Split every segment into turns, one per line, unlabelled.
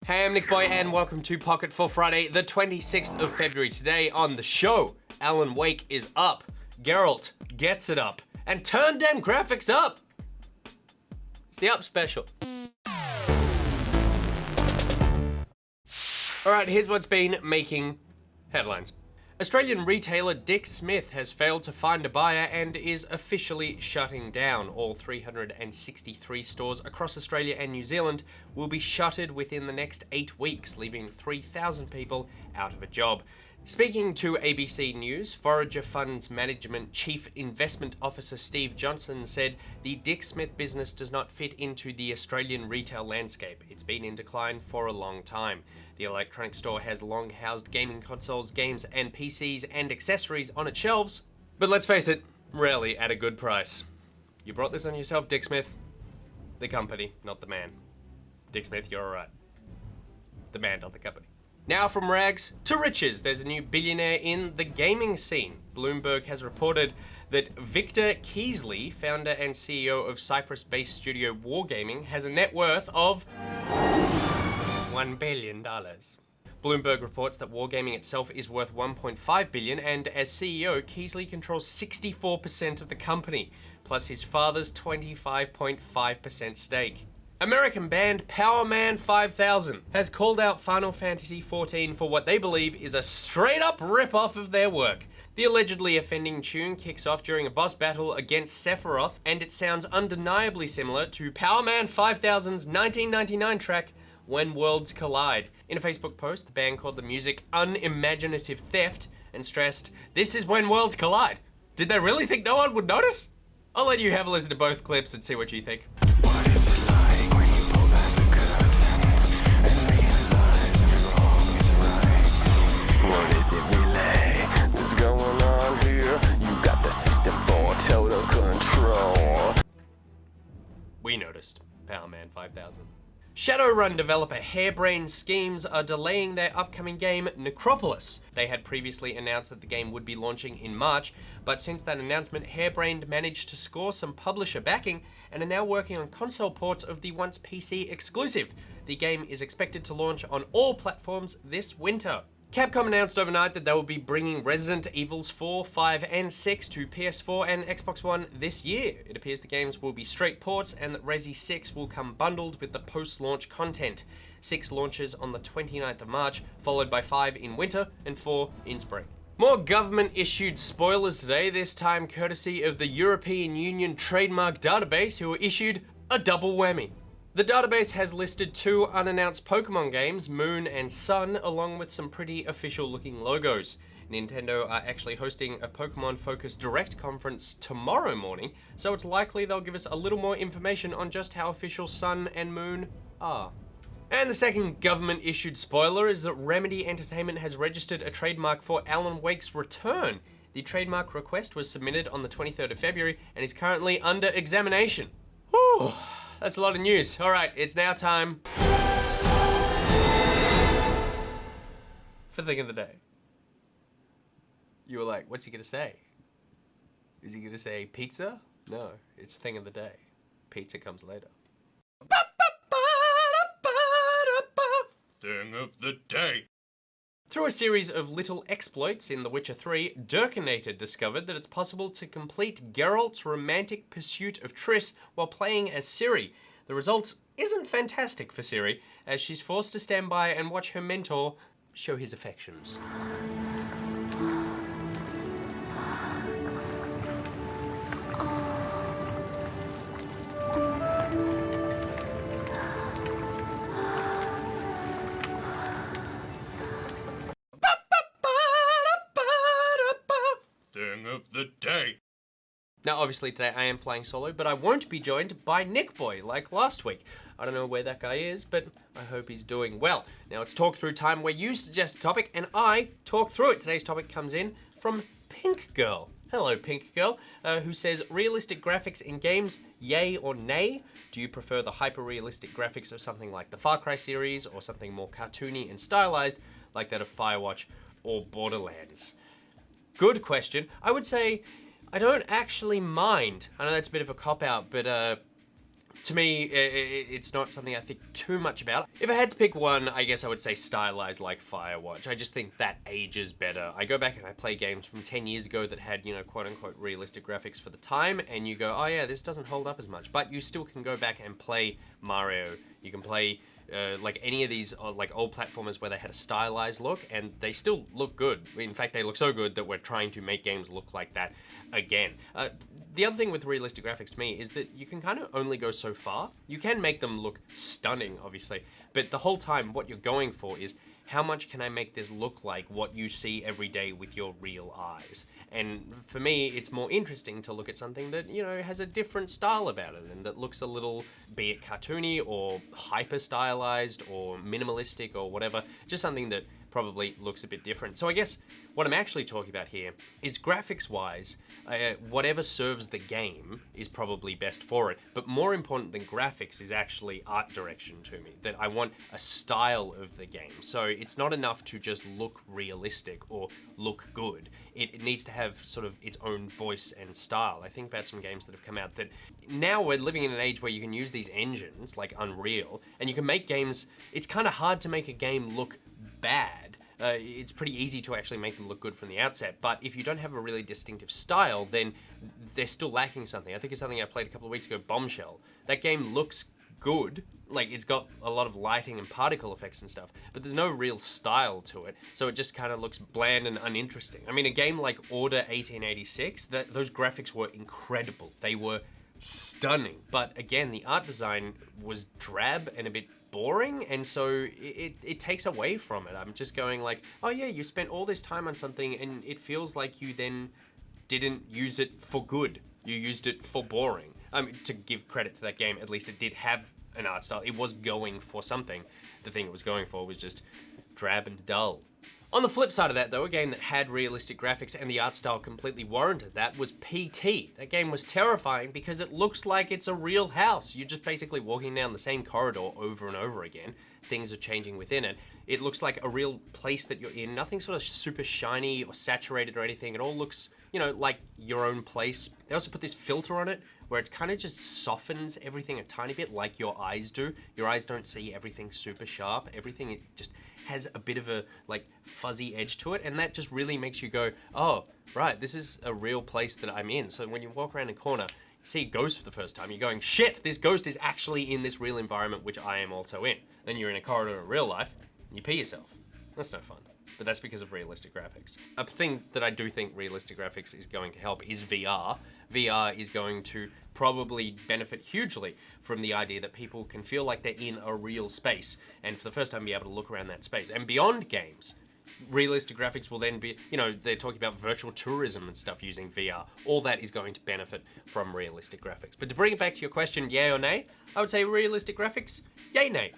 Hey, I'm NichBoy and welcome to Pocket for Friday, the 26th of February. Today on the show, Alan Wake is up, Geralt gets it up, and turn them graphics up! It's the up special. Alright, here's what's been making headlines. Australian retailer Dick Smith has failed to find a buyer and is officially shutting down. All 363 stores across Australia and New Zealand will be shuttered within the next 8 weeks, leaving 3,000 people out of a job. Speaking to ABC News, Forager Funds Management Chief Investment Officer Steve Johnson said the Dick Smith business does not fit into the Australian retail landscape. It's been in decline for a long time. The electronics store has long housed gaming consoles, games and PCs and accessories on its shelves, but let's face it, rarely at a good price. You brought this on yourself, Dick Smith. The company, not the man. Dick Smith, you're alright. The man, not the company. Now from rags to riches, there's a new billionaire in the gaming scene. Bloomberg has reported that Victor Keesley, founder and CEO of Cyprus-based studio Wargaming, has a net worth of $1 billion. Bloomberg reports that Wargaming itself is worth $1.5 billion, and as CEO, Keesley controls 64% of the company, plus his father's 25.5% stake. American band Powerman 5000 has called out Final Fantasy XIV for what they believe is a straight-up rip-off of their work. The allegedly offending tune kicks off during a boss battle against Sephiroth, and it sounds undeniably similar to Powerman 5000's 1999 track, When Worlds Collide. In a Facebook post, the band called the music unimaginative theft and stressed, "This is when worlds collide." Did they really think no one would notice? I'll let you have a listen to both clips and see what you think.
What is it like when you pull back the curtain and realize every wrong is right? What is it really that's going on here? You got the system for total control.
We noticed. Powerman 5000. Shadowrun developer Harebrained Schemes are delaying their upcoming game, Necropolis. They had previously announced that the game would be launching in March, but since that announcement, Harebrained managed to score some publisher backing and are now working on console ports of the once PC exclusive. The game is expected to launch on all platforms this winter. Capcom announced overnight that they will be bringing Resident Evils 4, 5, and 6 to PS4 and Xbox One this year. It appears the games will be straight ports and that Resi 6 will come bundled with the post-launch content. 6 launches on the 29th of March, followed by 5 in winter and 4 in spring. More government-issued spoilers today, this time courtesy of the European Union Trademark Database, who were issued a double whammy. The database has listed 2 unannounced Pokemon games, Moon and Sun, along with some pretty official-looking logos. Nintendo are actually hosting a Pokemon-focused Direct conference tomorrow morning, so it's likely they'll give us a little more information on just how official Sun and Moon are. And the second government-issued spoiler is that Remedy Entertainment has registered a trademark for Alan Wake's return. The trademark request was submitted on the 23rd of February and is currently under examination. Whew. That's a lot of news. All right, it's now time for Thing of the Day. You were like, what's he gonna say? Is he gonna say pizza? No, it's Thing of the Day. Pizza comes later. Thing of the Day. Through a series of little exploits in The Witcher 3, Dirkinator discovered that it's possible to complete Geralt's romantic pursuit of Triss while playing as Ciri. The result isn't fantastic for Ciri, as she's forced to stand by and watch her mentor show his affections. Thing of the Day. Now, obviously today I am flying solo, but I won't be joined by NichBoy like last week. I don't know where that guy is, but I hope he's doing well. Now it's talk through time where you suggest a topic and I talk through it. Today's topic comes in from Pink Girl. Hello, Pink Girl, who says, realistic graphics in games, yay or nay? Do you prefer the hyper-realistic graphics of something like the Far Cry series or something more cartoony and stylized like that of Firewatch or Borderlands? Good question. I would say I don't actually mind. I know that's a bit of a cop-out, but To me, it's not something I think too much about. If I had to pick one, I guess I would say stylized like Firewatch. I just think that ages better. I go back and I play games from 10 years ago that had, you know, quote unquote realistic graphics for the time, and you go, oh yeah, this doesn't hold up as much. But you still can go back and play Mario. You can play like any of these like old platformers where they had a stylized look, and they still look good. In fact, they look so good that we're trying to make games look like that again. The other thing with realistic graphics to me is that you can kind of only go so far. You can make them look stunning, obviously, but the whole time what you're going for is, how much can I make this look like what you see every day with your real eyes? And for me, it's more interesting to look at something that, you know, has a different style about it and that looks a little, be it cartoony or hyper stylized or minimalistic or whatever, just something that probably looks a bit different. So I guess what I'm actually talking about here is graphics wise, whatever serves the game is probably best for it. But more important than graphics is actually art direction to me, that I want a style of the game. So it's not enough to just look realistic or look good. It needs to have sort of its own voice and style. I think about some games that have come out that now we're living in an age where you can use these engines like Unreal and you can make games. It's kind of hard to make a game look bad. It's pretty easy to actually make them look good from the outset, but if you don't have a really distinctive style, then they're still lacking something. I think it's something I played a couple of weeks ago, Bombshell. That game looks good, like it's got a lot of lighting and particle effects and stuff, but there's no real style to it, so it just kind of looks bland and uninteresting. I mean, a game like Order 1886, those graphics were incredible. They were stunning, but again, the art design was drab and a bit boring, and so it takes away from it. I'm just going like, oh yeah, you spent all this time on something and it feels like you then didn't use it for good. You used it for boring. To give credit to that game, at least it did have an art style. It was going for something. The thing it was going for was just drab and dull. On the flip side of that though, a game that had realistic graphics and the art style completely warranted that was PT. That game was terrifying because it looks like it's a real house. You're just basically walking down the same corridor over and over again. Things are changing within it. It looks like a real place that you're in. Nothing sort of super shiny or saturated or anything. It all looks, you know, like your own place. They also put this filter on it where it kind of just softens everything a tiny bit like your eyes do. Your eyes don't see everything super sharp. Everything, it just has a bit of a like fuzzy edge to it, and that just really makes you go, oh, right, this is a real place that I'm in. So when you walk around a corner, you see a ghost for the first time, you're going, shit, this ghost is actually in this real environment, which I am also in. Then you're in a corridor in real life, and you pee yourself. That's no fun. But that's because of realistic graphics. A thing that I do think realistic graphics is going to help is VR. VR is going to probably benefit hugely from the idea that people can feel like they're in a real space and for the first time be able to look around that space. And beyond games, realistic graphics will then be, you know, they're talking about virtual tourism and stuff using VR. All that is going to benefit from realistic graphics. But to bring it back to your question, yay or nay, I would say realistic graphics, yay, nay.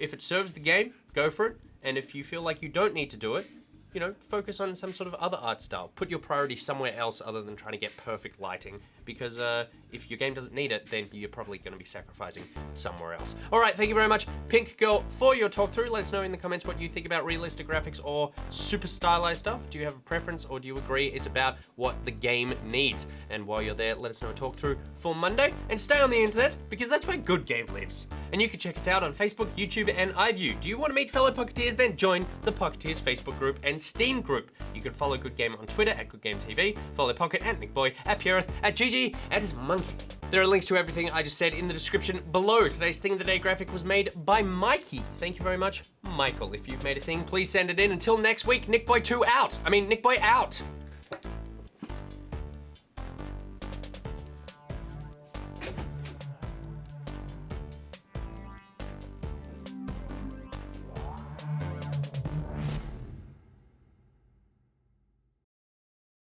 If it serves the game, go for it. And if you feel like you don't need to do it, you know, focus on some sort of other art style. Put your priority somewhere else other than trying to get perfect lighting, because if your game doesn't need it, then you're probably going to be sacrificing somewhere else. All right, thank you very much, Pink Girl, for your talk through. Let us know in the comments what you think about realistic graphics or super stylized stuff. Do you have a preference, or do you agree it's about what the game needs? And while you're there, let us know a talk through for Monday, and stay on the internet, because that's where good game lives. And you can check us out on Facebook, YouTube, and iView. Do you want to meet fellow Pocketeers? Then join the Pocketeers Facebook group and Steam group. You can follow Good Game on Twitter at Good Game TV, follow Pocket at NichBoy, at Pureth, at Gigi, at his monkey. There are links to everything I just said in the description below. Today's Thing of the Day graphic was made by Mikey. Thank you very much, Michael. If you've made a thing, please send it in. Until next week, NichBoy 2 out. NichBoy out.